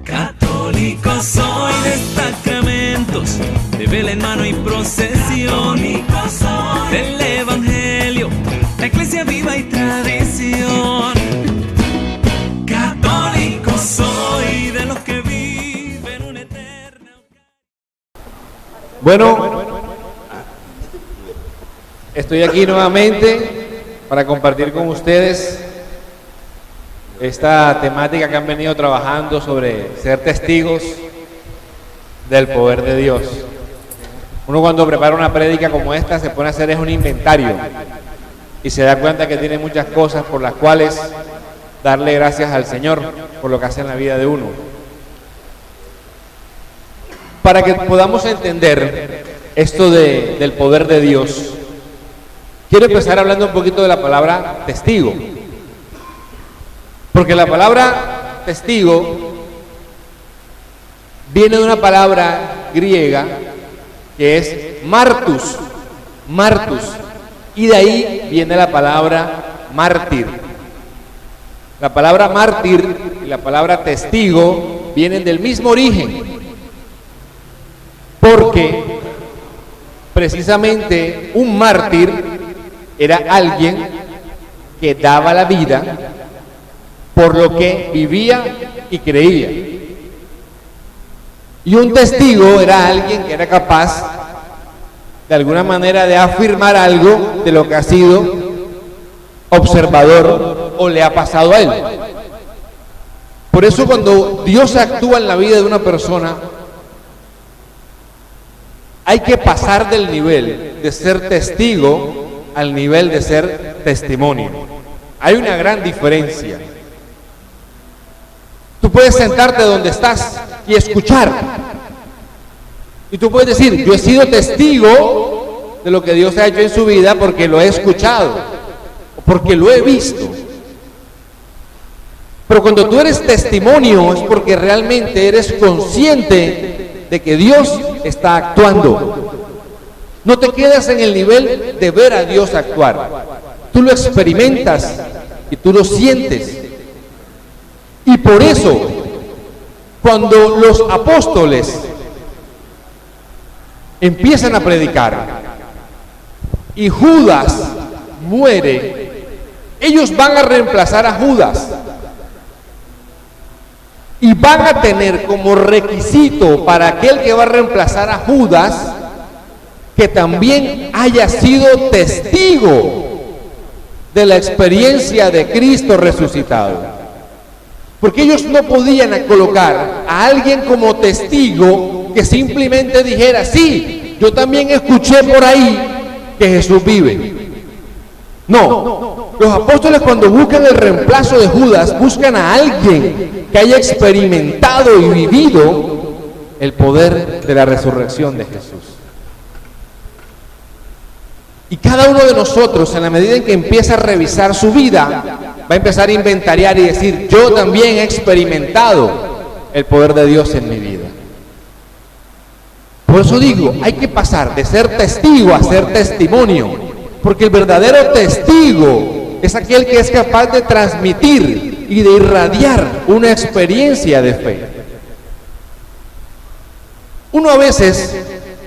Católico soy de sacramentos, de vela en mano y procesión. Católico soy del Evangelio, la iglesia viva y tradición. Católico soy de los que viven una eterna. Bueno, estoy aquí nuevamente para compartir con ustedes esta temática que han venido trabajando sobre ser testigos del poder de Dios. Uno cuando prepara una prédica como esta se pone a hacer un inventario y se da cuenta que tiene muchas cosas por las cuales darle gracias al Señor por lo que hace en la vida de uno. Para que podamos entender esto del poder de Dios, quiero empezar hablando un poquito de la palabra testigo. Porque la palabra testigo viene de una palabra griega que es martus, y de ahí viene la palabra mártir. La palabra mártir y la palabra testigo vienen del mismo origen, porque precisamente un mártir era alguien que daba la vida por lo que vivía y creía. Y un testigo era alguien que era capaz de alguna manera de afirmar algo de lo que ha sido observador o le ha pasado a él. Por eso cuando Dios actúa en la vida de una persona, hay que pasar del nivel de ser testigo al nivel de ser testimonio. Hay una gran diferencia. Tú puedes sentarte donde estás y escuchar. Y tú puedes decir, yo he sido testigo de lo que Dios ha hecho en su vida porque lo he escuchado, porque lo he visto. Pero cuando tú eres testimonio es porque realmente eres consciente de que Dios está actuando. No te quedas en el nivel de ver a Dios actuar. Tú lo experimentas y tú lo sientes. Y por eso, cuando los apóstoles empiezan a predicar y Judas muere, ellos van a reemplazar a Judas y van a tener como requisito para aquel que va a reemplazar a Judas que también haya sido testigo de la experiencia de Cristo resucitado. Porque ellos no podían colocar a alguien como testigo que simplemente dijera, sí, yo también escuché por ahí que Jesús vive. No, los apóstoles cuando buscan el reemplazo de Judas, buscan a alguien que haya experimentado y vivido el poder de la resurrección de Jesús. Y cada uno de nosotros, en la medida en que empieza a revisar su vida, va a empezar a inventariar y decir, yo también he experimentado el poder de Dios en mi vida. Por eso digo, hay que pasar de ser testigo a ser testimonio, porque el verdadero testigo es aquel que es capaz de transmitir y de irradiar una experiencia de fe. Uno a veces,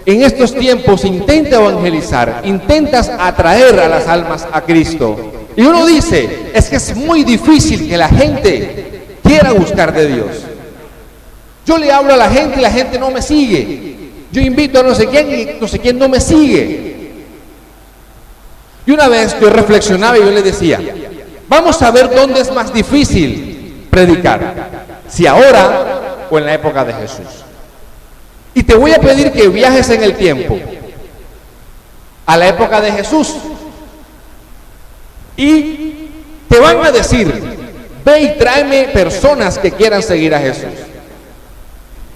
en estos tiempos, intenta evangelizar, intentas atraer a las almas a Cristo. Y uno dice, es que es muy difícil que la gente quiera buscar de Dios. Yo le hablo a la gente y la gente no me sigue. Yo invito a no sé quién y no sé quién no me sigue. Y una vez yo reflexionaba y yo le decía, vamos a ver dónde es más difícil predicar, si ahora o en la época de Jesús. Y te voy a pedir que viajes en el tiempo a la época de Jesús. Y te van a decir, ve y tráeme personas que quieran seguir a Jesús.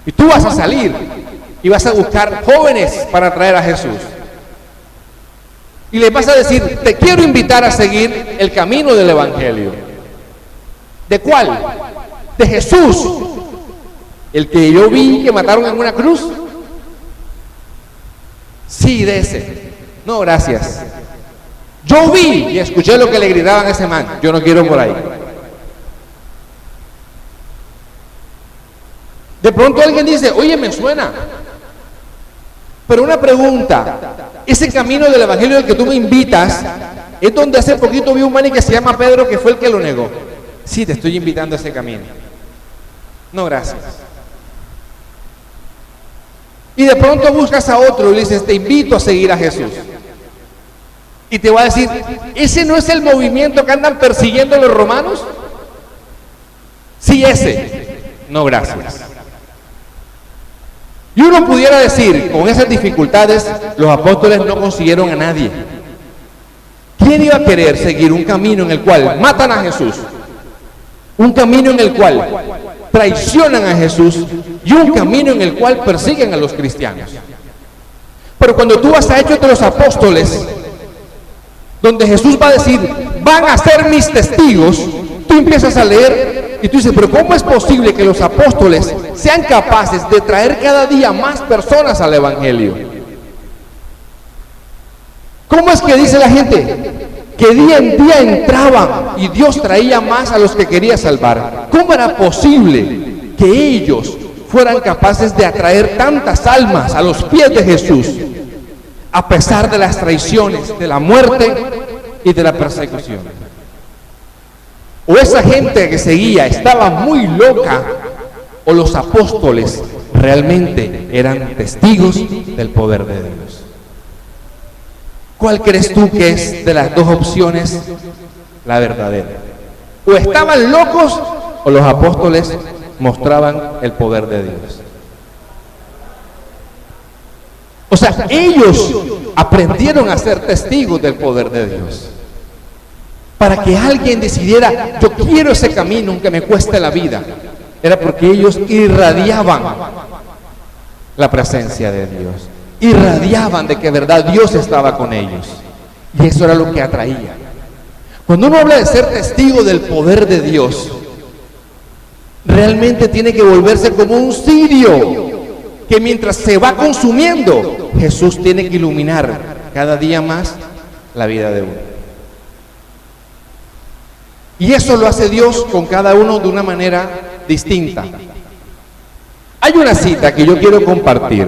Y tú vas a salir y vas a buscar jóvenes para traer a Jesús. Y les vas a decir, te quiero invitar a seguir el camino del Evangelio. ¿De cuál? De Jesús, el que yo vi que mataron en una cruz. Sí, de ese. No, gracias. Yo vi y escuché lo que le gritaban a ese man. Yo no quiero por ahí. De pronto alguien dice, oye, me suena. Pero una pregunta, ese camino del evangelio al que tú me invitas, es donde hace poquito vi un man que se llama Pedro, que fue el que lo negó. Sí, te estoy invitando a ese camino. No, gracias. Y de pronto buscas a otro y le dices, te invito a seguir a Jesús. Y te va a decir, ¿ese no es el movimiento que andan persiguiendo los romanos? Sí, ese. No, gracias. Y uno pudiera decir, con esas dificultades, los apóstoles no consiguieron a nadie. ¿Quién iba a querer seguir un camino en el cual matan a Jesús? Un camino en el cual traicionan a Jesús y un camino en el cual persiguen a los cristianos. Pero cuando tú vas a Hechos de los Apóstoles, donde Jesús va a decir, van a ser mis testigos, tú empiezas a leer y tú dices, pero ¿cómo es posible que los apóstoles sean capaces de traer cada día más personas al evangelio? ¿Cómo es que dice la gente que día en día entraban y Dios traía más a los que quería salvar? ¿Cómo era posible que ellos fueran capaces de atraer tantas almas a los pies de Jesús, a pesar de las traiciones, de la muerte y de la persecución? O esa gente que seguía estaba muy loca, o los apóstoles realmente eran testigos del poder de Dios. ¿Cuál crees tú que es de las dos opciones la verdadera? O estaban locos o los apóstoles mostraban el poder de Dios. O sea, ellos aprendieron a ser testigos del poder de Dios. Para que alguien decidiera, yo quiero ese camino aunque me cueste la vida, era porque ellos irradiaban la presencia de Dios, irradiaban de que de verdad Dios estaba con ellos, y eso era lo que atraía. Cuando uno habla de ser testigo del poder de Dios, realmente tiene que volverse como un cirio, que mientras se va consumiendo, Jesús tiene que iluminar cada día más la vida de uno. Y eso lo hace Dios con cada uno de una manera distinta. Hay una cita que yo quiero compartir.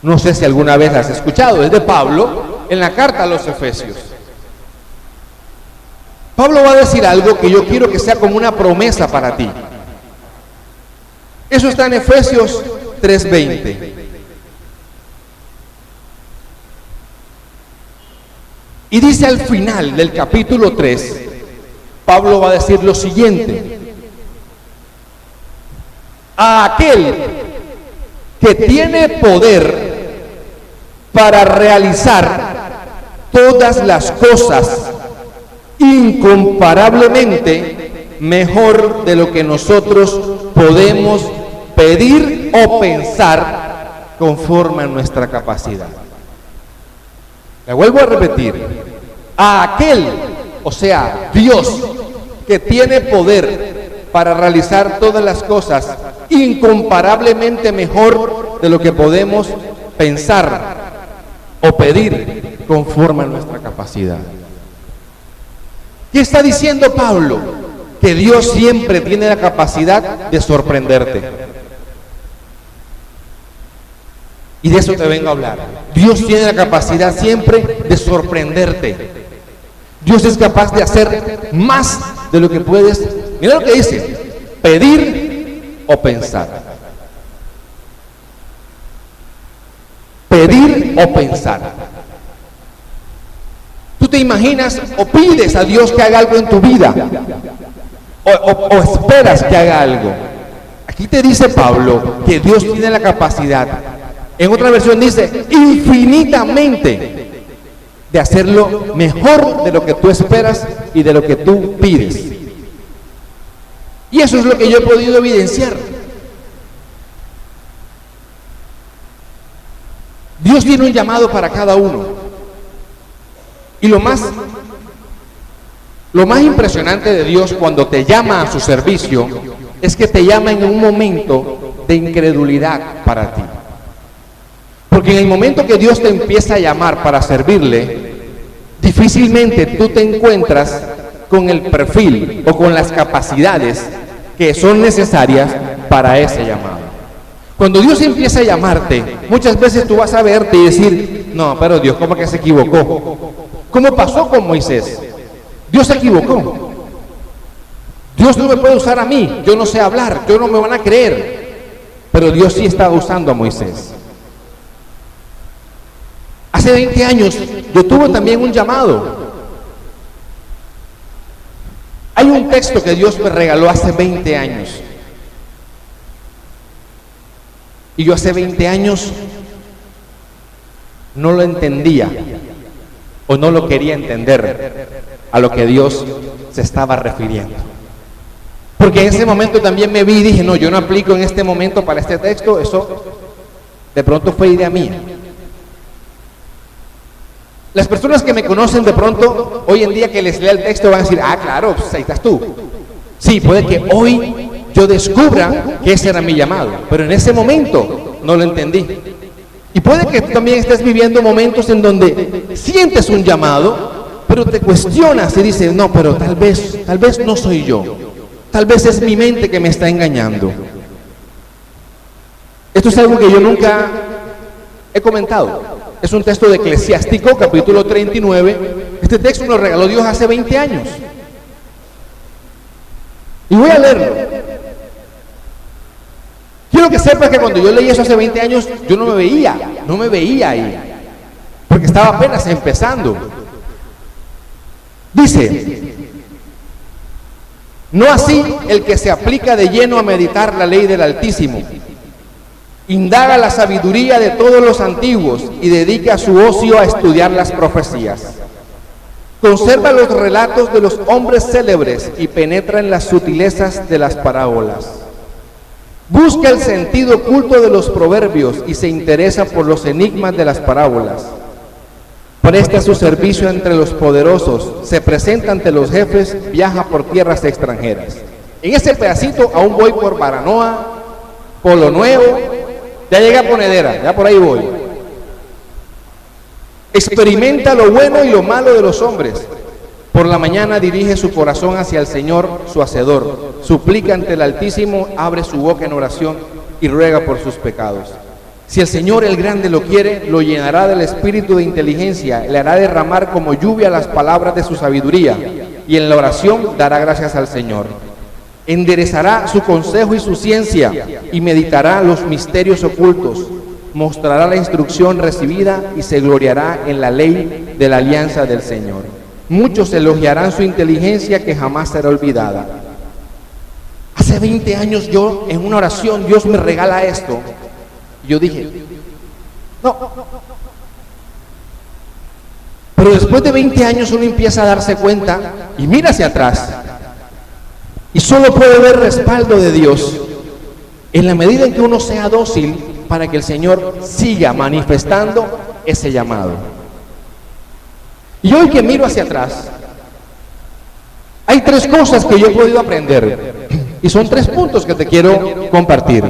No sé si alguna vez la has escuchado, es de Pablo en la carta a los Efesios. Pablo va a decir algo que yo quiero que sea como una promesa para ti. Eso está en Efesios 3:20. Y dice al final del capítulo 3, Pablo va a decir lo siguiente: a aquel que tiene poder para realizar todas las cosas incomparablemente mejor de lo que nosotros podemos pedir o pensar conforme a nuestra capacidad. Le vuelvo a repetir, a aquel, o sea, Dios, que tiene poder para realizar todas las cosas incomparablemente mejor de lo que podemos pensar o pedir conforme a nuestra capacidad. ¿Qué está diciendo Pablo? Que Dios siempre tiene la capacidad de sorprenderte. Y de eso te vengo a hablar. Dios tiene la capacidad siempre de sorprenderte. Dios es capaz de hacer más de lo que puedes, mira lo que dice, pedir o pensar. Pedir o pensar. Tú te imaginas o pides a Dios que haga algo en tu vida, o esperas que haga algo. Aquí te dice Pablo que Dios tiene la capacidad, en otra versión dice infinitamente, de hacerlo mejor de lo que tú esperas y de lo que tú pides. Y eso es lo que yo he podido evidenciar. Dios tiene un llamado para cada uno. Y lo más impresionante de Dios cuando te llama a su servicio es que te llama en un momento de incredulidad para ti. Porque en el momento que Dios te empieza a llamar para servirle, difícilmente tú te encuentras con el perfil o con las capacidades que son necesarias para ese llamado. Cuando Dios empieza a llamarte, muchas veces tú vas a verte y decir, no, pero Dios, ¿cómo que se equivocó? ¿Cómo pasó con Moisés? Dios se equivocó. Dios no me puede usar a mí, yo no sé hablar, yo no me van a creer. Pero Dios sí estaba usando a Moisés. Hace 20 años yo tuve también un llamado. Hay un texto que Dios me regaló hace 20 años. Y yo hace 20 años no lo entendía o no lo quería entender a lo que Dios se estaba refiriendo. Porque en ese momento también me vi y dije, no, yo no aplico en este momento para este texto, eso de pronto fue idea mía. Las personas que me conocen de pronto, hoy en día que les lea el texto van a decir, ah, claro, pues ahí estás tú. Sí, puede que hoy yo descubra que ese era mi llamado, pero en ese momento no lo entendí. Y puede que tú también estés viviendo momentos en donde sientes un llamado, pero te cuestionas y dices, no, pero tal vez no soy yo. Tal vez es mi mente que me está engañando. Esto es algo que yo nunca he comentado. Es un texto de Eclesiástico, capítulo 39. Este texto nos regaló Dios hace 20 años. Y voy a leerlo. Quiero que sepas que cuando yo leí eso hace 20 años, yo no me veía ahí. Porque estaba apenas empezando. Dice, no así el que se aplica de lleno a meditar la ley del Altísimo. Indaga la sabiduría de todos los antiguos y dedica su ocio a estudiar las profecías. Conserva los relatos de los hombres célebres y penetra en las sutilezas de las parábolas. Busca el sentido oculto de los proverbios y se interesa por los enigmas de las parábolas. Presta su servicio entre los poderosos, se presenta ante los jefes, viaja por tierras extranjeras. En ese pedacito aún voy por Baranoa, Polo Nuevo, ya llegué a Ponedera, ya por ahí voy. Experimenta lo bueno y lo malo de los hombres. Por la mañana dirige su corazón hacia el Señor, su Hacedor. Suplica ante el Altísimo, abre su boca en oración y ruega por sus pecados. Si el Señor el Grande lo quiere, lo llenará del espíritu de inteligencia, le hará derramar como lluvia las palabras de su sabiduría, y en la oración dará gracias al Señor. Enderezará su consejo y su ciencia, y meditará los misterios ocultos. Mostrará la instrucción recibida y se gloriará en la ley de la alianza del Señor. Muchos elogiarán su inteligencia que jamás será olvidada. Hace 20 años yo, en una oración, Dios me regala esto. Y yo dije, no. Pero después de 20 años uno empieza a darse cuenta y mira hacia atrás. Y solo puede ver respaldo de Dios en la medida en que uno sea dócil para que el Señor siga manifestando ese llamado. Y hoy que miro hacia atrás, hay 3 cosas que yo he podido aprender. Y son 3 puntos que te quiero compartir.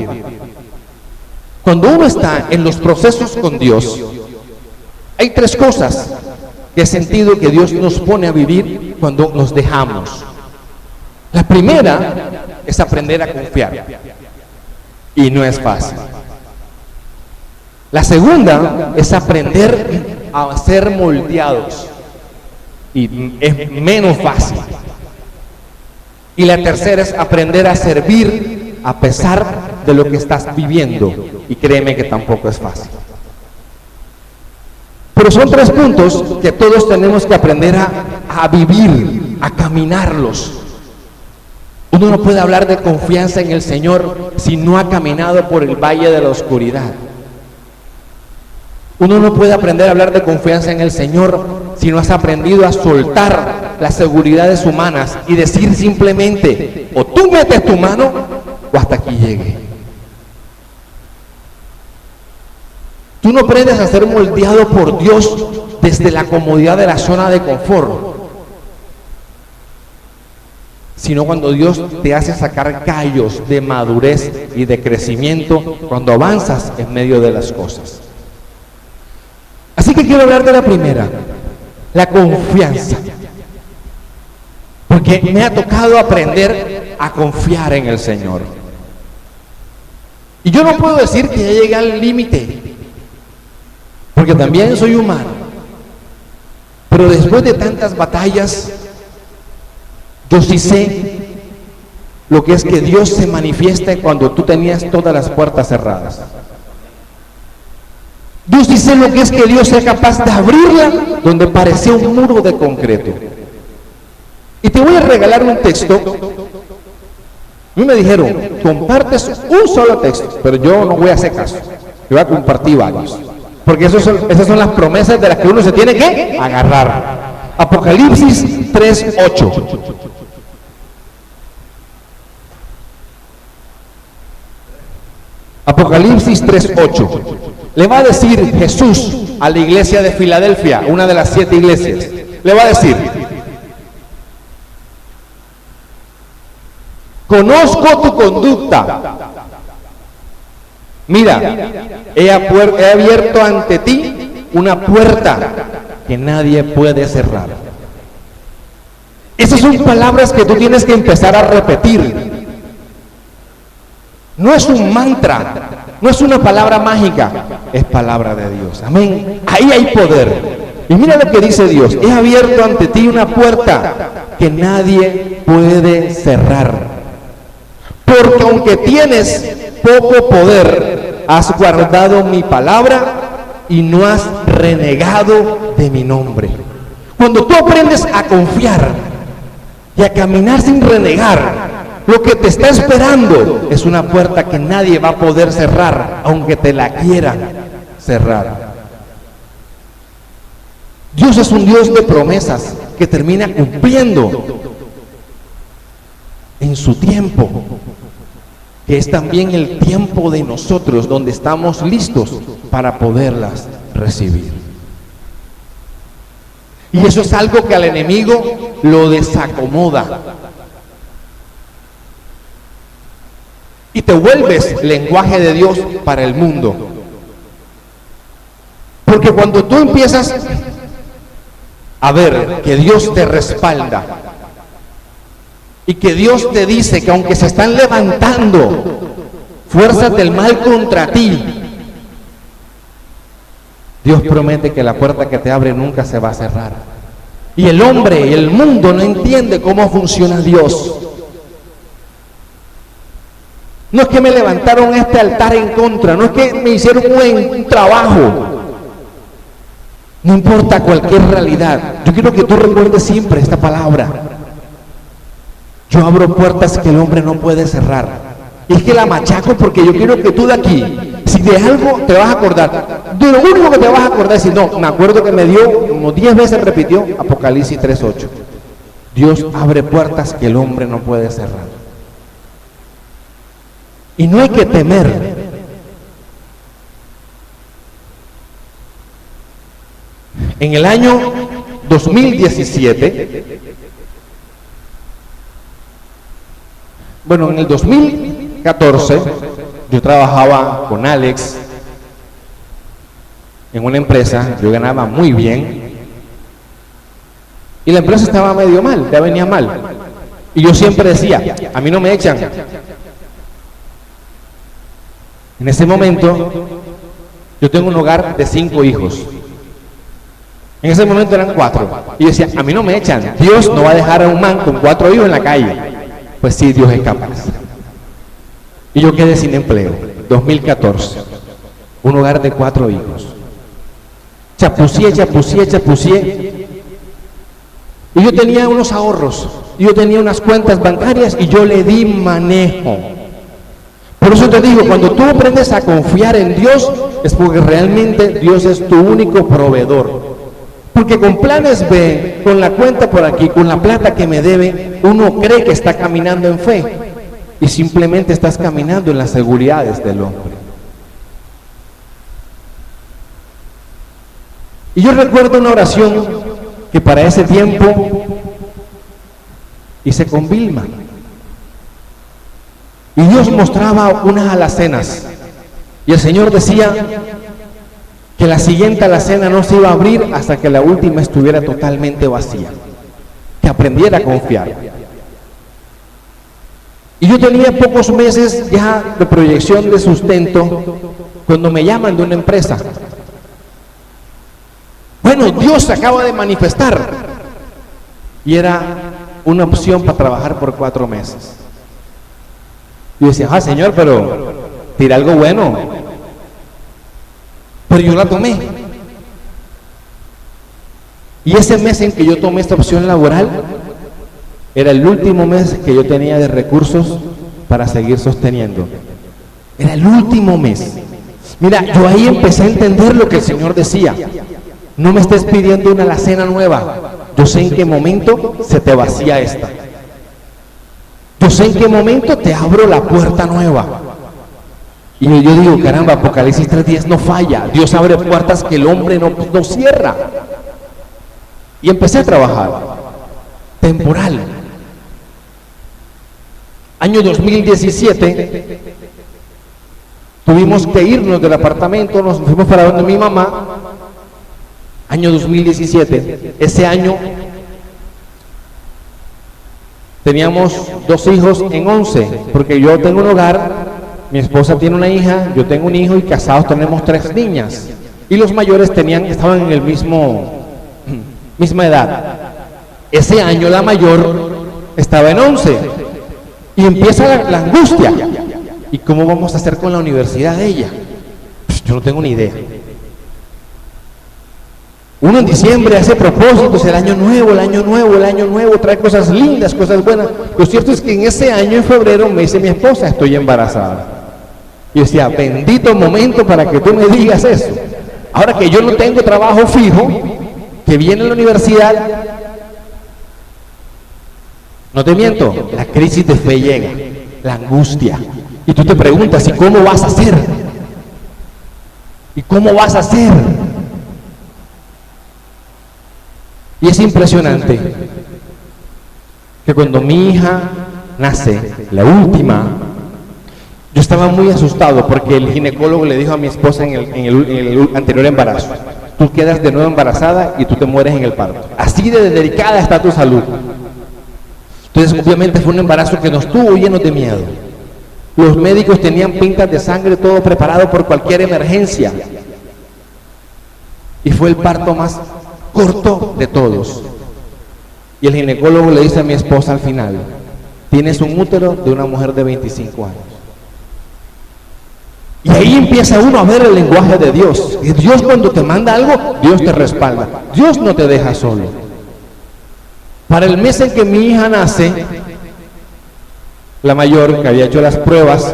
Cuando uno está en los procesos con Dios, hay 3 cosas que he sentido que Dios nos pone a vivir cuando nos dejamos. La primera es aprender a confiar. Y no es fácil. La segunda es aprender a ser moldeados. Y es menos fácil. Y la tercera es aprender a servir a pesar de lo que estás viviendo. Y créeme que tampoco es fácil. Pero son 3 puntos que todos tenemos que aprender a vivir, a caminarlos. Uno no puede hablar de confianza en el Señor si no ha caminado por el valle de la oscuridad. Uno no puede aprender a hablar de confianza en el Señor si no has aprendido a soltar las seguridades humanas y decir simplemente, o tú metes tu mano o hasta aquí llegue. Tú no aprendes a ser moldeado por Dios desde la comodidad de la zona de confort, sino cuando Dios te hace sacar callos de madurez y de crecimiento cuando avanzas en medio de las cosas. Así que quiero hablar de la primera, la confianza. Porque me ha tocado aprender a confiar en el Señor. Y yo no puedo decir que ya llegué al límite, porque también soy humano. Pero después de tantas batallas, yo sí sé lo que es que Dios se manifiesta cuando tú tenías todas las puertas cerradas. Yo sí sé lo que es que Dios sea capaz de abrirla donde parecía un muro de concreto. Y te voy a regalar un texto. A mí me dijeron, compartes un solo texto, pero yo no voy a hacer caso. Yo voy a compartir varios. Porque esas son las promesas de las que uno se tiene que agarrar. Apocalipsis 3:8. Apocalipsis 3:8. Le va a decir Jesús a la iglesia de Filadelfia, una de las 7 iglesias. Le va a decir: conozco tu conducta. Mira, he abierto ante ti una puerta que nadie puede cerrar. Esas son palabras que tú tienes que empezar a repetir. No es un mantra, no es una palabra mágica, es palabra de Dios. Amén. Ahí hay poder. Y mira lo que dice Dios: he abierto ante ti una puerta que nadie puede cerrar. Porque aunque tienes poco poder, has guardado mi palabra y no has renegado de mi nombre. Cuando tú aprendes a confiar y a caminar sin renegar, lo que te está esperando es una puerta que nadie va a poder cerrar, aunque te la quieran cerrar. Dios es un Dios de promesas que termina cumpliendo en su tiempo, que es también el tiempo de nosotros, donde estamos listos para poderlas recibir. Y eso es algo que al enemigo lo desacomoda. Y te vuelves lenguaje de Dios para el mundo. Porque cuando tú empiezas a ver que Dios te respalda y que Dios te dice que aunque se están levantando fuerzas del mal contra ti, Dios promete que la puerta que te abre nunca se va a cerrar. Y el hombre y el mundo no entiende cómo funciona Dios. No es que me levantaron este altar en contra, no es que me hicieron un buen trabajo. No importa cualquier realidad. Yo quiero que tú recuerdes siempre esta palabra: yo abro puertas que el hombre no puede cerrar. Y es que la machaco porque yo quiero que tú de aquí, si de algo te vas a acordar, de lo único que te vas a acordar es decir: no, me acuerdo que me dio, como 10 veces repitió Apocalipsis 3:8. Dios abre puertas que el hombre no puede cerrar. Y no hay que temer. En el año 2017, bueno, en el 2014, yo trabajaba con Alex en una empresa, yo ganaba muy bien, y la empresa estaba medio mal, ya venía mal. Y yo siempre decía: a mí no me echan. En ese momento, yo tengo un hogar de 5 hijos. En ese momento eran 4. Y yo decía: a mí no me echan. Dios no va a dejar a un man con 4 hijos en la calle. Pues sí, Dios es capaz. Y yo quedé sin empleo. 2014. Un hogar de 4 hijos. Chapucié. Y yo tenía unos ahorros. Y yo tenía unas cuentas bancarias y yo le di manejo. Por eso te digo, cuando tú aprendes a confiar en Dios, es porque realmente Dios es tu único proveedor. Porque con planes B, con la cuenta por aquí, con la plata que me debe, uno cree que está caminando en fe y simplemente estás caminando en las seguridades del hombre. Y yo recuerdo una oración que para ese tiempo hice con Vilma. Y Dios mostraba unas alacenas. Y el Señor decía que la siguiente alacena no se iba a abrir hasta que la última estuviera totalmente vacía. Que aprendiera a confiar. Y yo tenía pocos meses ya de proyección de sustento cuando me llaman de una empresa. Bueno, Dios se acaba de manifestar. Y era una opción para trabajar por 4 meses. Yo decía, Señor, pero tira algo bueno. Pero yo la tomé. Y ese mes en que yo tomé esta opción laboral, era el último mes que yo tenía de recursos para seguir sosteniendo. Era el último mes. Mira, yo ahí empecé a entender lo que el Señor decía. No me estés pidiendo una alacena nueva. Yo sé en qué momento se te vacía esta. Yo sé en qué momento te abro la puerta nueva. Y yo digo, caramba, Apocalipsis 3:10 no falla. Dios abre puertas que el hombre no cierra. Y empecé a trabajar. Temporal. Año 2017, tuvimos que irnos del apartamento, nos fuimos para donde mi mamá. Año 2017, ese año teníamos 2 hijos en 11, porque yo tengo un hogar, mi esposa tiene una hija, yo tengo un hijo y casados tenemos 3 niñas. Y los mayores estaban en el misma edad. Ese año la mayor estaba en 11 y empieza la angustia. ¿Y cómo vamos a hacer con la universidad de ella? Pues yo no tengo ni idea. Uno en diciembre hace propósitos, el año nuevo, trae cosas lindas, cosas buenas. Lo cierto es que en ese año, en febrero, me dice mi esposa, estoy embarazada. Y yo decía, bendito momento para que tú me digas eso. Ahora que yo no tengo trabajo fijo, que viene la universidad, no te miento, la crisis de fe llega, la angustia. Y tú te preguntas, ¿y cómo vas a hacer? ¿Y cómo vas a hacer? Y es impresionante que cuando mi hija nace, la última, yo estaba muy asustado porque el ginecólogo le dijo a mi esposa en el anterior embarazo, tú quedas de nuevo embarazada y tú te mueres en el parto. Así de delicada está tu salud. Entonces, obviamente fue un embarazo que nos tuvo llenos de miedo. Los médicos tenían pintas de sangre, todo preparado por cualquier emergencia. Y fue el parto más corto de todos. Y el ginecólogo le dice a mi esposa al final, tienes un útero de una mujer de 25 años. Y ahí empieza uno a ver el lenguaje de Dios. Y Dios cuando te manda algo, Dios te respalda. Dios no te deja solo. Para el mes en que mi hija nace, la mayor, que había hecho las pruebas,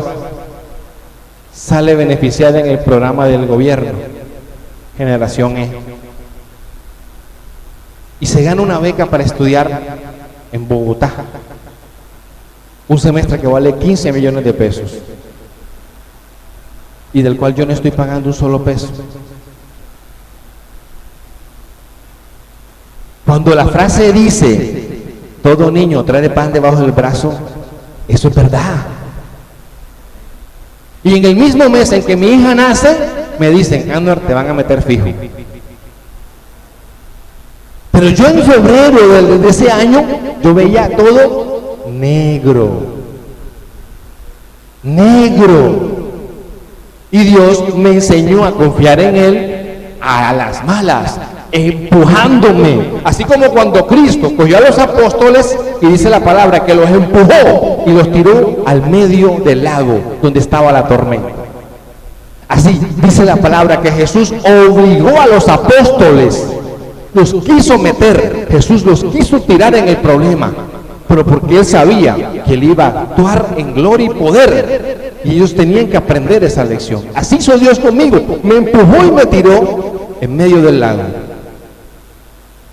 sale beneficiada en el programa del gobierno, Generación E. Y se gana una beca para estudiar en Bogotá. Un semestre que vale 15 millones de pesos. Y del cual yo no estoy pagando un solo peso. Cuando la frase dice, todo niño trae pan debajo del brazo, eso es verdad. Y en el mismo mes en que mi hija nace, me dicen, Anuar, te van a meter fijo. Pero yo en febrero de ese año, yo veía todo negro. Negro. Y Dios me enseñó a confiar en Él a las malas, empujándome. Así como cuando Cristo cogió a los apóstoles y dice la palabra que los empujó y los tiró al medio del lago donde estaba la tormenta. Así dice la palabra que Jesús obligó a los apóstoles, los quiso meter, Jesús los quiso tirar en el problema, pero porque Él sabía que Él iba a actuar en gloria y poder, y ellos tenían que aprender esa lección. Así hizo Dios conmigo, me empujó y me tiró en medio del lago.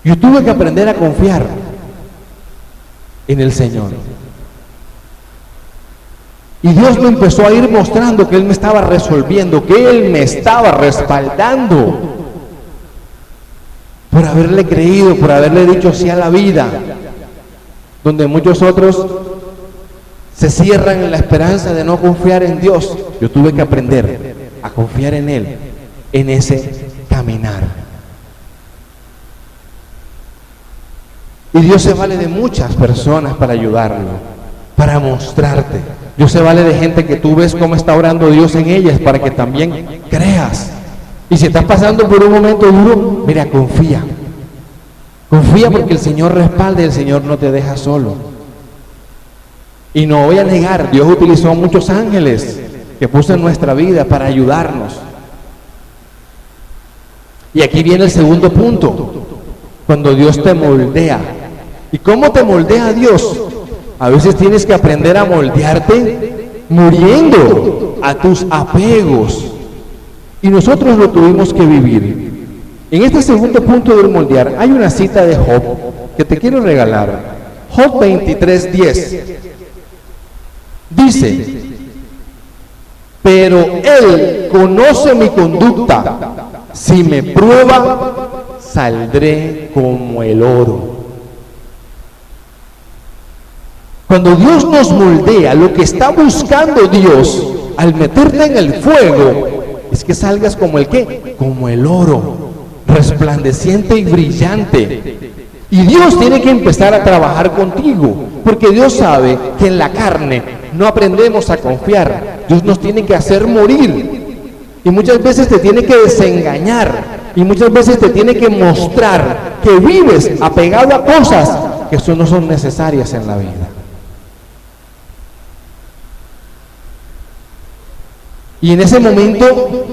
Yo tuve que aprender a confiar en el Señor. Y Dios me empezó a ir mostrando que Él me estaba resolviendo, que Él me estaba respaldando. Por haberle creído, por haberle dicho sí a la vida, donde muchos otros se cierran en la esperanza de no confiar en Dios. Yo tuve que aprender a confiar en Él, en ese caminar. Y Dios se vale de muchas personas para ayudarlo. para mostrarte. Dios se vale de gente que tú ves cómo está orando Dios en ellas para que también creas. Y si estás pasando por un momento duro, mira, confía. Confía porque el Señor respalda y el Señor no te deja solo. Y no voy a negar, Dios utilizó muchos ángeles que puso en nuestra vida para ayudarnos. Y aquí viene el segundo punto, cuando Dios te moldea. ¿Y cómo te moldea Dios? A veces tienes que aprender a moldearte muriendo a tus apegos. Y nosotros lo tuvimos que vivir. En este segundo punto del moldear, hay una cita de Job que te quiero regalar. Job 23:10. Dice, pero Él conoce mi conducta, si me prueba, saldré como el oro. Cuando Dios nos moldea, lo que está buscando Dios al meterte en el fuego es que salgas como el ¿qué? Como el oro, resplandeciente y brillante. Y Dios tiene que empezar a trabajar contigo, porque Dios sabe que en la carne no aprendemos a confiar. Dios nos tiene que hacer morir. Y muchas veces te tiene que desengañar. Y muchas veces te tiene que mostrar que vives apegado a cosas que no son necesarias en la vida. Y en ese momento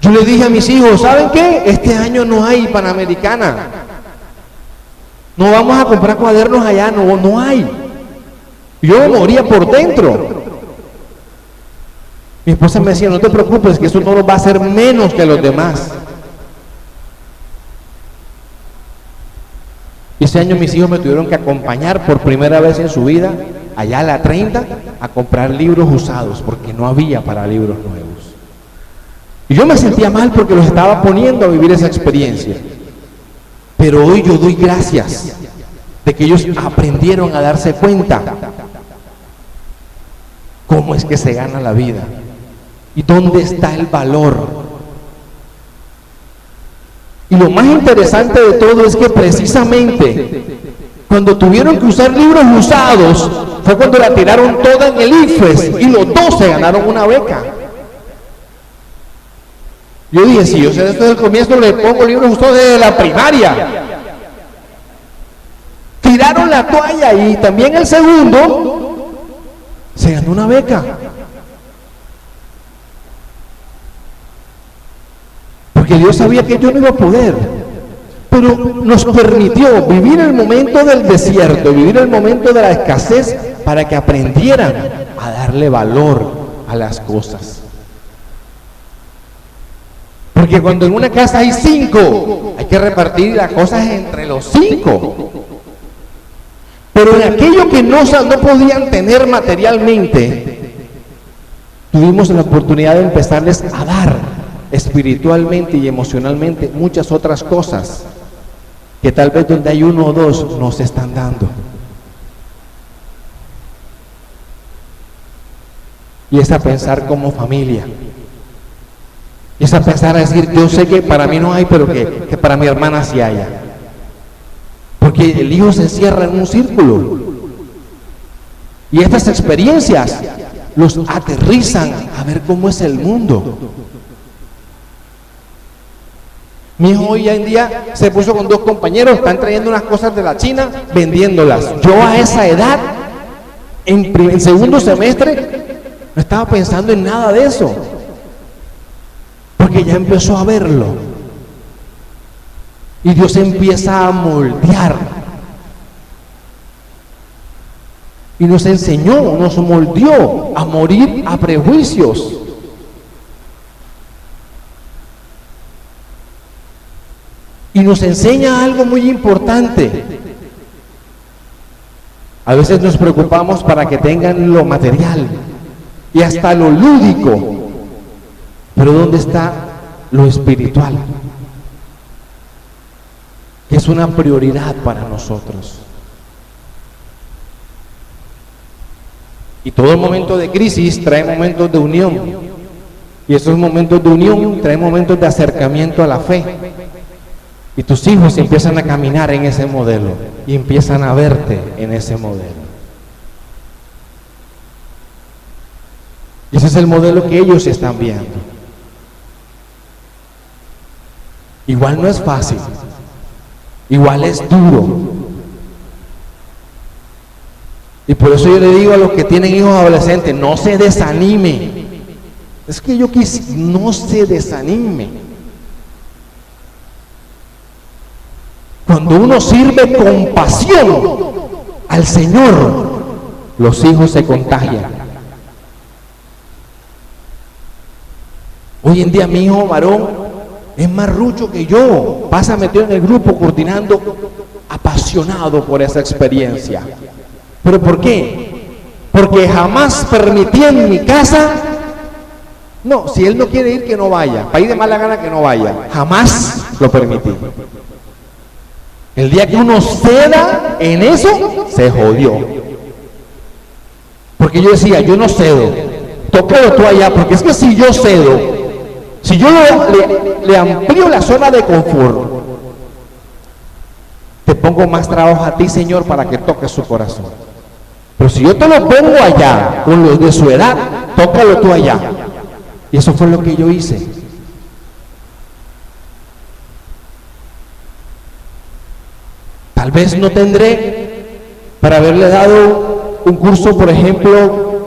yo le dije a mis hijos, ¿saben qué? Este año no hay Panamericana. No vamos a comprar cuadernos allá, no hay. Yo moría por dentro. Mi esposa me decía, no te preocupes, que eso no lo va a hacer menos que los demás. Y ese año mis hijos me tuvieron que acompañar por primera vez en su vida, allá a la 30, a comprar libros usados, porque no había para libros nuevos. Y yo me sentía mal porque los estaba poniendo a vivir esa experiencia. Pero hoy yo doy gracias de que ellos aprendieron a darse cuenta cómo es que se gana la vida y dónde está el valor. Y lo más interesante de todo es que precisamente cuando tuvieron que usar libros usados fue cuando la tiraron toda en el IFES y los dos se ganaron una beca. Yo dije, si yo sé esto desde el comienzo, le pongo libros usados desde la primaria. Tiraron la toalla y también el segundo se ganó una beca. Porque Dios sabía que yo no iba a poder, pero nos permitió vivir el momento del desierto, vivir el momento de la escasez para que aprendieran a darle valor a las cosas. Porque cuando en una casa hay 5, hay que repartir las cosas entre los 5. Pero en aquello que no podían tener materialmente, tuvimos la oportunidad de empezarles a dar espiritualmente y emocionalmente muchas otras cosas que tal vez donde hay 1 o 2 no se están dando. Y es a pensar como familia. Y es a pensar a decir, yo sé que para mí no hay, pero que para mi hermana sí haya. Porque el hijo se encierra en un círculo. Y estas experiencias los aterrizan a ver cómo es el mundo. Mi hijo hoy en día se puso con 2 compañeros, están trayendo unas cosas de la China, vendiéndolas. Yo a esa edad, en segundo semestre, no estaba pensando en nada de eso. Porque ya empezó a verlo. Y Dios empieza a moldear. Y nos enseñó, nos moldeó a morir a prejuicios. Y nos enseña algo muy importante. A veces nos preocupamos para que tengan lo material y hasta lo lúdico. Pero ¿dónde está lo espiritual? Que es una prioridad para nosotros. Y todo momento de crisis trae momentos de unión. Y esos momentos de unión traen momentos de acercamiento a la fe. Y tus hijos empiezan a caminar en ese modelo y empiezan a verte en ese modelo. Ese es el modelo que ellos están viendo. Igual no es fácil, igual es duro. Y por eso yo le digo a los que tienen hijos adolescentes, no se desanime. Es que yo no se desanime. Cuando uno sirve con pasión al Señor, los hijos se contagian. Hoy en día mi hijo varón es más rucho que yo, pasa metido en el grupo coordinando, apasionado por esa experiencia. ¿Pero por qué? Porque jamás permití en mi casa, no, si él no quiere ir, que no vaya, para ir de mala gana, que no vaya, jamás lo permití. El día que uno ceda en eso, se jodió. Porque yo decía, yo no cedo, tócalo tú allá, porque es que si yo cedo, si yo le amplío la zona de confort, te pongo más trabajo a ti, Señor, para que toques su corazón. Pero si yo te lo pongo allá, con los de su edad, tócalo tú allá. Y eso fue lo que yo hice. Tal vez no tendré para haberle dado un curso, por ejemplo,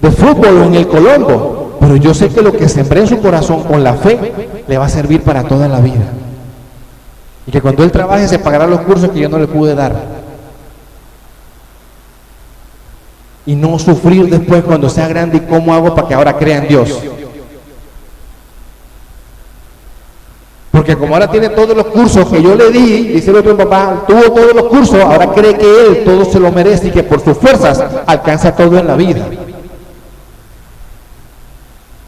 de fútbol en el Colombo, pero yo sé que lo que sembré en su corazón con la fe le va a servir para toda la vida. Y que cuando él trabaje se pagará los cursos que yo no le pude dar. Y no sufrir después cuando sea grande y cómo hago para que ahora crea en Dios. Porque como ahora tiene todos los cursos que yo le di, dice el otro papá, tuvo todos los cursos, ahora cree que él todo se lo merece y que por sus fuerzas alcanza todo en la vida.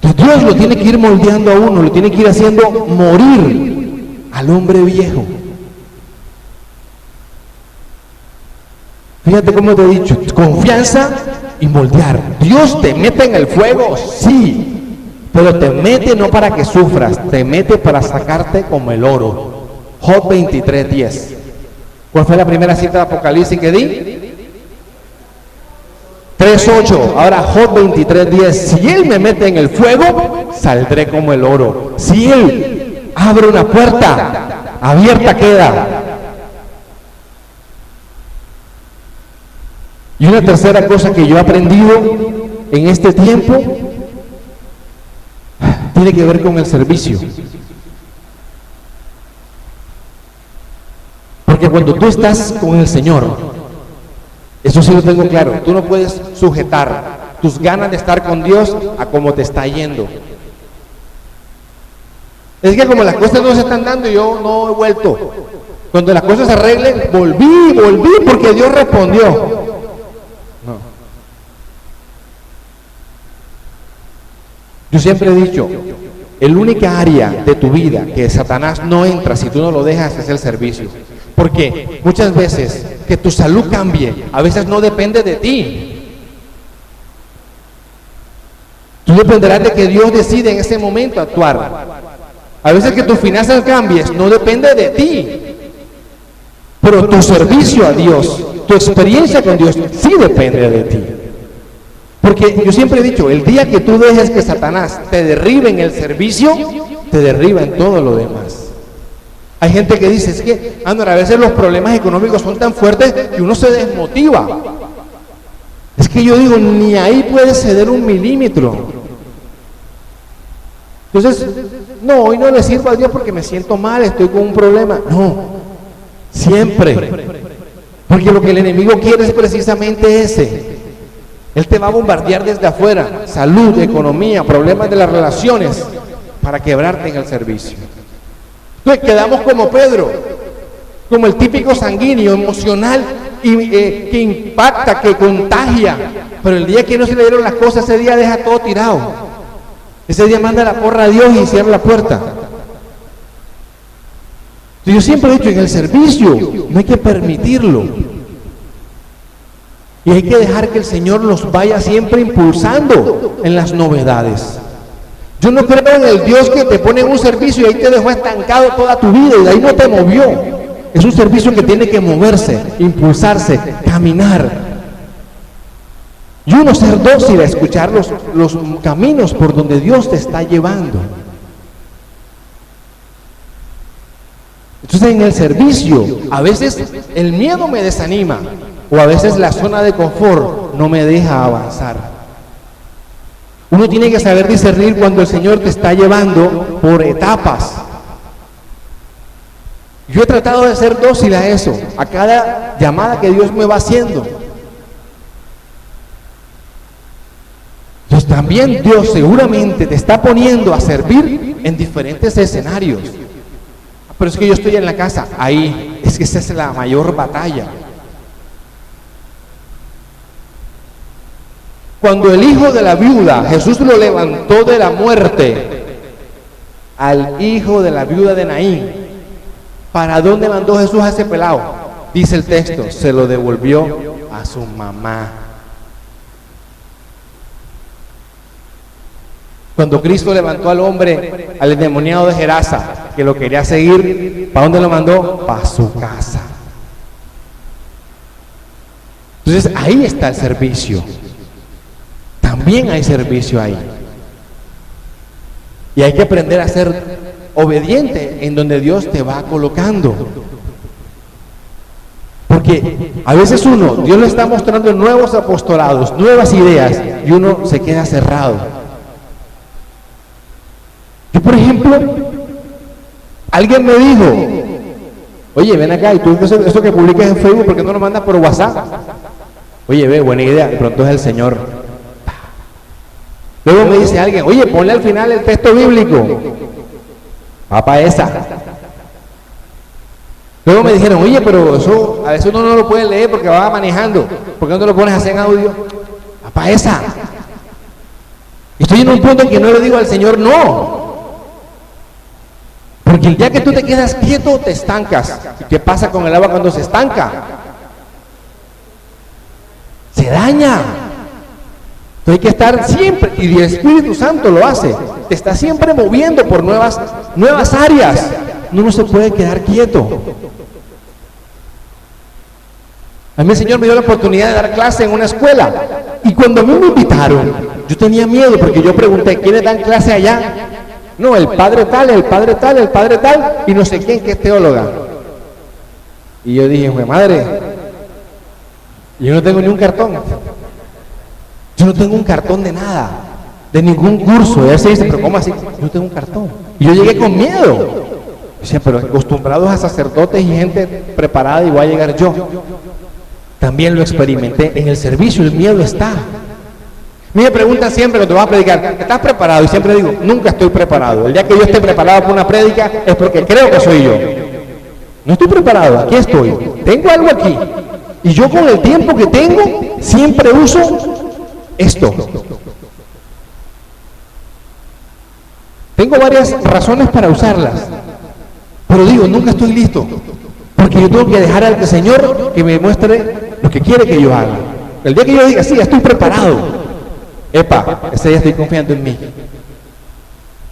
Entonces Dios lo tiene que ir moldeando a uno, lo tiene que ir haciendo morir al hombre viejo. Fíjate cómo te he dicho, confianza y moldear. Dios te mete en el fuego, sí, pero te mete no para que sufras, te mete para sacarte como el oro. Job 23:10. ¿Cuál fue la primera cita de Apocalipsis que di? 3:8. Ahora Job 23:10. Si Él me mete en el fuego, saldré como el oro. Si Él abre una puerta, abierta queda. Y una tercera cosa que yo he aprendido en este tiempo tiene que ver con el servicio. Porque cuando tú estás con el Señor, eso sí lo tengo claro, tú no puedes sujetar tus ganas de estar con Dios a cómo te está yendo. Es que como las cosas no se están dando, yo no he vuelto. Cuando las cosas se arreglen, volví porque Dios respondió. Yo siempre he dicho, el única área de tu vida que Satanás no entra si tú no lo dejas es el servicio. Porque muchas veces que tu salud cambie, a veces no depende de ti. Tú dependerás de que Dios decide en ese momento actuar. A veces que tus finanzas cambies, no depende de ti. Pero tu servicio a Dios, tu experiencia con Dios, sí depende de ti. Porque yo siempre he dicho, el día que tú dejes que Satanás te derribe en el servicio, te derriba en todo lo demás. Hay gente que dice, es que, Ander, a veces los problemas económicos son tan fuertes que uno se desmotiva. Es que yo digo, ni ahí puedes ceder un milímetro. Entonces, no, hoy no le sirvo a Dios porque me siento mal, estoy con un problema. No, siempre. Porque lo que el enemigo quiere es precisamente ese. Él te va a bombardear desde afuera, salud, economía, problemas de las relaciones, para quebrarte en el servicio. Entonces quedamos como Pedro, como el típico sanguíneo, emocional, que impacta, que contagia, pero el día que no se le dieron las cosas, ese día deja todo tirado. Ese día manda la porra a Dios y cierra la puerta. Entonces, yo siempre he dicho, en el servicio no hay que permitirlo. Y hay que dejar que el Señor los vaya siempre impulsando en las novedades. Yo no creo en el Dios que te pone en un servicio y ahí te dejó estancado toda tu vida y de ahí no te movió. Es un servicio que tiene que moverse, impulsarse, caminar. Y uno ser dócil a escuchar los caminos por donde Dios te está llevando. Entonces en el servicio, a veces el miedo me desanima, o a veces la zona de confort no me deja avanzar. Uno tiene que saber discernir cuando el Señor te está llevando por etapas. Yo he tratado de ser dócil a eso, a cada llamada que Dios me va haciendo. Entonces también Dios seguramente te está poniendo a servir en diferentes escenarios. Pero es que yo estoy en la casa, ahí, es que esa es la mayor batalla. Cuando el hijo de la viuda, Jesús lo levantó de la muerte, al hijo de la viuda de Naín, ¿para dónde mandó Jesús a ese pelado? Dice el texto, se lo devolvió a su mamá. Cuando Cristo levantó al hombre, al endemoniado de Gerasa, que lo quería seguir, ¿para dónde lo mandó? Para su casa. Entonces ahí está el servicio. También hay servicio ahí. Y hay que aprender a ser obediente en donde Dios te va colocando. Porque a veces Dios le está mostrando nuevos apostolados, nuevas ideas, y uno se queda cerrado. Yo, por ejemplo, alguien me dijo, oye, ven acá, y tú eso que publicas en Facebook, ¿por qué no lo mandas por WhatsApp? Oye, ve, buena idea, de pronto es el Señor. Luego me dice alguien, oye, ponle al final el texto bíblico. Papá, esa. Luego me dijeron, oye, pero eso a veces uno no lo puede leer porque va manejando. ¿Por qué no te lo pones así en audio? Papá, esa. Estoy en un punto en que no le digo al Señor no. Porque el día que tú te quedas quieto, te estancas. ¿Y qué pasa con el agua cuando se estanca? Se daña. Entonces hay que estar siempre, y el Espíritu Santo lo hace, te está siempre moviendo por nuevas áreas. Uno no se puede quedar quieto. A mí el Señor me dio la oportunidad de dar clase en una escuela, y cuando a mí me invitaron, yo tenía miedo porque yo pregunté, ¿quiénes dan clase allá? No, el padre tal, el padre tal, el padre tal, y no sé quién que es teóloga. Y yo dije, madre, yo no tengo ni un cartón. Yo no tengo un cartón de nada, de ningún curso. Y él se dice, pero ¿cómo así? Yo no tengo un cartón. Y yo llegué con miedo. Decía, pero acostumbrados a sacerdotes y gente preparada, y voy a llegar yo. También lo experimenté en el servicio, el miedo está. Me preguntan siempre cuando vas a predicar, ¿estás preparado? Y siempre digo, nunca estoy preparado. El día que yo esté preparado para una prédica es porque creo que soy yo. No estoy preparado, aquí estoy. Tengo algo aquí. Y yo con el tiempo que tengo, siempre uso esto. Tengo varias razones para usarlas, pero digo, nunca estoy listo, porque yo tengo que dejar al Señor que me muestre lo que quiere que yo haga. El día que yo diga, sí, ya estoy preparado, ese día estoy confiando en mí.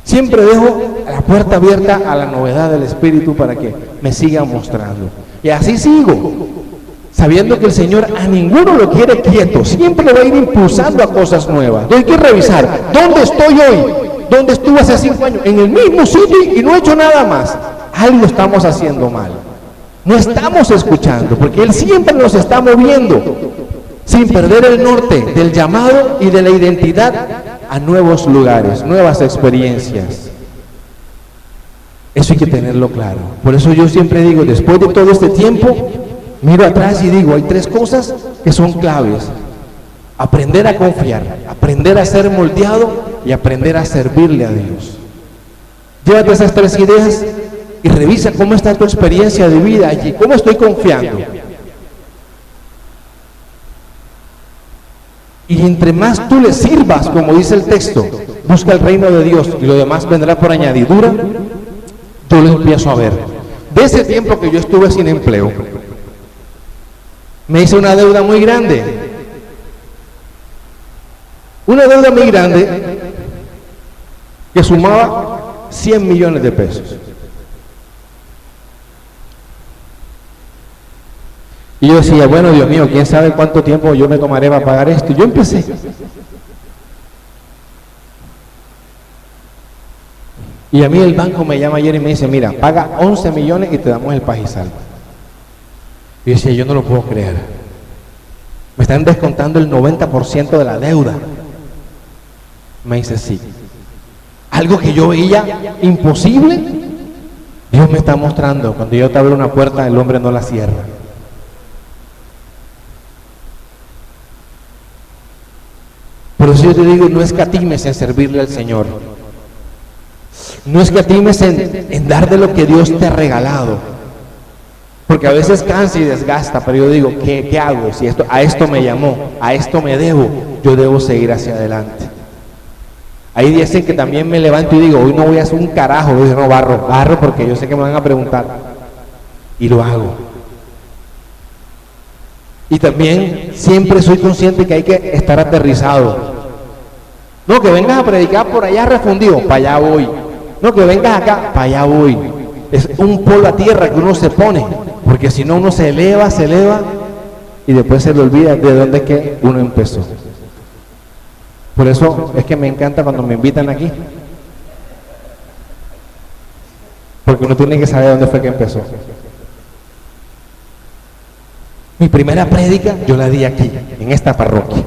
Siempre dejo la puerta abierta a la novedad del Espíritu para que me siga mostrando. Y así sigo, sabiendo que el Señor a ninguno lo quiere quieto, siempre lo va a ir impulsando a cosas nuevas. Hay que revisar, ¿dónde estoy hoy? ¿Dónde estuve hace 5 años? En el mismo sitio y no he hecho nada más. Algo estamos haciendo mal. No estamos escuchando, porque Él siempre nos está moviendo, sin perder el norte del llamado y de la identidad, a nuevos lugares, nuevas experiencias. Eso hay que tenerlo claro. Por eso yo siempre digo, después de todo este tiempo, miro atrás y digo, hay 3 cosas que son claves: aprender a confiar, aprender a ser moldeado y aprender a servirle a Dios. Llévate esas 3 ideas y revisa cómo está tu experiencia de vida allí, cómo estoy confiando. Y entre más tú le sirvas, como dice el texto, busca el reino de Dios y lo demás vendrá por añadidura, yo lo empiezo a ver. De ese tiempo que yo estuve sin empleo, me hice una deuda muy grande. Una deuda muy grande que sumaba 100 millones de pesos. Y yo decía, bueno, Dios mío, quién sabe cuánto tiempo yo me tomaré para pagar esto. Y yo empecé. Y a mí el banco me llama ayer y me dice, mira, paga 11 millones y te damos el Paz y Salvo. Y yo decía, yo no lo puedo creer. Me están descontando el 90% de la deuda. Me dice, sí. Algo que yo veía imposible, Dios me está mostrando. Cuando yo te abro una puerta, el hombre no la cierra. Por eso yo te digo, no escatimes en servirle al Señor. No escatimes en dar de lo que Dios te ha regalado. Porque a veces cansa y desgasta, pero yo digo, ¿qué hago? Si a esto me llamó, a esto me debo, yo debo seguir hacia adelante. Ahí dicen que también me levanto y digo, hoy no voy a hacer un carajo, yo no barro porque yo sé que me van a preguntar. Y lo hago. Y también siempre soy consciente que hay que estar aterrizado. No, que vengas a predicar por allá refundido, para allá voy. No, que vengas acá, para allá voy. Es un polo a tierra que uno se pone, porque si no uno se eleva y después se le olvida de dónde es que uno empezó. Por eso es que me encanta cuando me invitan aquí, porque uno tiene que saber dónde fue que empezó. Mi primera prédica yo la di aquí, en esta parroquia.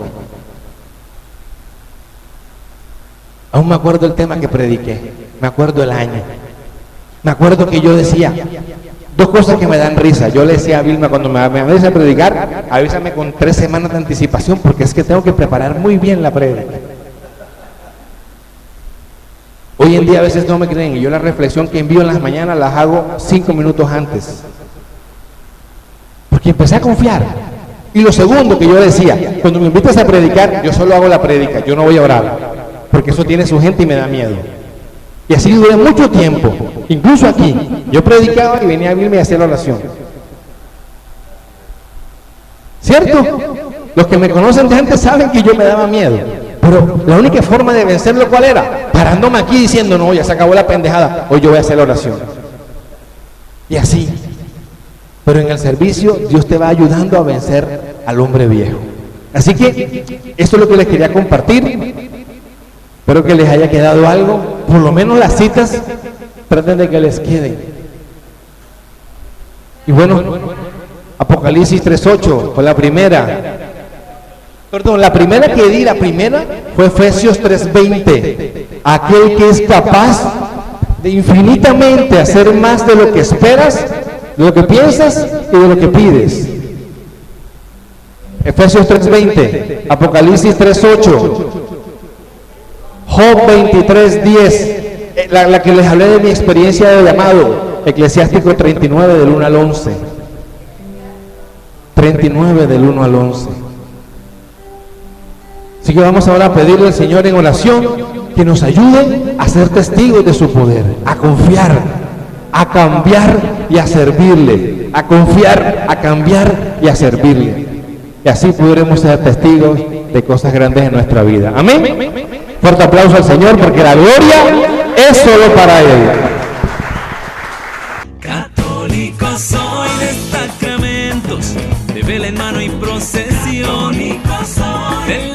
Aún me acuerdo el tema que prediqué, me acuerdo el año, me acuerdo que yo decía dos cosas que me dan risa. Yo le decía a Vilma cuando me avisa a predicar, avísame con 3 semanas de anticipación porque es que tengo que preparar muy bien la prédica. Hoy en día a veces no me creen y yo la reflexión que envío en las mañanas las hago 5 minutos antes. Porque empecé a confiar. Y lo segundo que yo decía, cuando me invitas a predicar, yo solo hago la prédica, yo no voy a orar. Porque eso tiene su gente y me da miedo. Y así duré mucho tiempo, incluso aquí. Yo predicaba y venía a Vilma y hacía la oración. ¿Cierto? Los que me conocen de antes saben que yo me daba miedo. Pero la única forma de vencerlo, ¿cuál era? Parándome aquí diciendo, no, ya se acabó la pendejada, hoy yo voy a hacer la oración. Y así. Pero en el servicio Dios te va ayudando a vencer al hombre viejo. Así que esto es lo que les quería compartir. Espero que les haya quedado algo, por lo menos las citas, traten de que les queden. Y bueno, Apocalipsis 3:8 fue la primera. Perdón, la primera que di, la primera fue Efesios 3:20. Aquel que es capaz de infinitamente hacer más de lo que esperas, de lo que piensas y de lo que pides. Efesios 3:20, Apocalipsis 3:8. Job 23:10, la que les hablé de mi experiencia de llamado, Eclesiástico 39 del 1 al 11. 39 del 1 al 11. Así que vamos ahora a pedirle al Señor en oración que nos ayude a ser testigos de su poder, a confiar, a cambiar y a servirle, a confiar, a cambiar y a servirle. Y así podremos ser testigos de cosas grandes en nuestra vida. Amén. Fuerte aplauso al Señor porque la gloria es solo para Él. Católico soy de sacramentos, de vela en mano y procesión, del